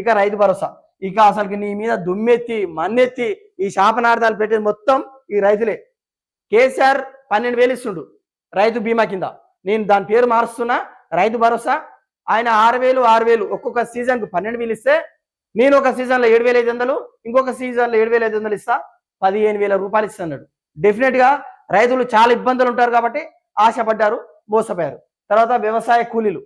ఇక రైతు భరోసా. ఇక అసలుకి నీ మీద దుమ్మెత్తి మన్నెత్తి ఈ శాపనార్థాలు పెట్టేది మొత్తం ఈ రైతులే. కేసీఆర్ 12,000 ఇస్తుండు రైతు బీమా కింద. నేను దాని పేరు మారుస్తున్నా రైతు భరోసా. ఆయన 6,000 6,000 ఒక్కొక్క సీజన్కు 12,000 ఇస్తే నేను ఒక సీజన్లో 7,500, ఇంకొక సీజన్లో 7,500 ఇస్తా, 15,000 రూపాయలు ఇస్తున్నాడు. డెఫినెట్గా రైతులు చాలా ఇబ్బందులు ఉంటారు కాబట్టి ఆశపడ్డారు, మోసపోయారు. తర్వాత వ్యవసాయ కూలీలు,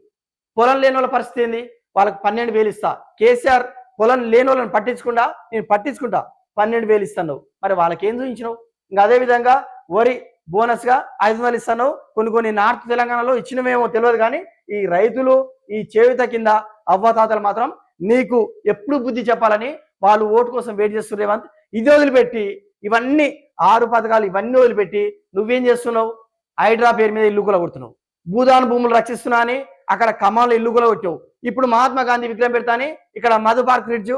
పొలం లేని వాళ్ళ పరిస్థితి ఏంది? వాళ్ళకి 12,000 ఇస్తా. కేసీఆర్ పొలం లేని వాళ్ళని పట్టించుకుంటా, నేను పట్టించుకుంటా 12,000 ఇస్తున్నావు, మరి వాళ్ళకి ఏం చూపించినావు? ఇంకా అదేవిధంగా వరి బోనస్గా 500 ఇస్తున్నావు. కొన్ని నార్త్ తెలంగాణలో ఇచ్చినవేమో తెలియదు, కానీ ఈ రైతులు ఈ చేయుత కింద అవ్వతాతలు మాత్రం నీకు ఎప్పుడు బుద్ధి చెప్పాలని వాళ్ళు ఓటు కోసం వెయిట్ చేస్తున్నారు. రేవంత్, ఇది వదిలిపెట్టి ఇవన్నీ 6 పథకాలు ఇవన్నీ వదిలిపెట్టి నువ్వేం చేస్తున్నావు? హైడ్రా పేరు మీద ఇల్లు కొడుతున్నావు. భూదాన్ భూములు రక్షిస్తున్నా అని అక్కడ ఖమ్మంలో ఇల్లు కొట్టావు. ఇప్పుడు మహాత్మా గాంధీ విగ్రహం పెడతా అని ఇక్కడ మధు పార్క్ బ్రిడ్జ్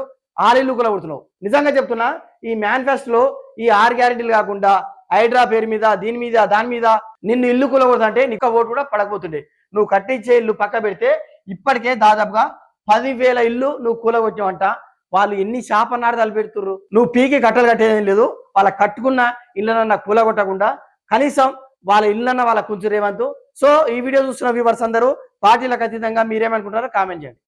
ఇల్లు కొడుతున్నావు. నిజంగా చెప్తున్నా, ఈ మేనిఫెస్టోలో ఈ 6 గ్యారెంటీలు కాకుండా హైడ్రా పేరు మీద దీని మీద దాని మీద నిన్ను ఇల్లు కూలగొడుతుంటే నీకు ఓటు కూడా పడకపోతుండే. నువ్వు కట్టించే ఇల్లు పక్క పెడితే ఇప్పటికే దాదాపుగా 10,000 ఇల్లు నువ్వు కూలగొట్టావంట. వాళ్ళు ఎన్ని శాపనార్థాలు పెడుతుర్రు. నువ్వు పీకి కట్టలు కట్టేదేం లేదు. వాళ్ళ కట్టుకున్న ఇళ్ళనన్నా కూలగొట్టకుండా కనీసం వాళ్ళ ఇళ్ళన్న వాళ్ళ కుంచు రేవంతు. సో ఈ వీడియో చూస్తున్న వ్యూవర్స్ అందరూ పార్టీలకు అతీతంగా మీరేమనుకుంటారో కామెంట్ చేయండి.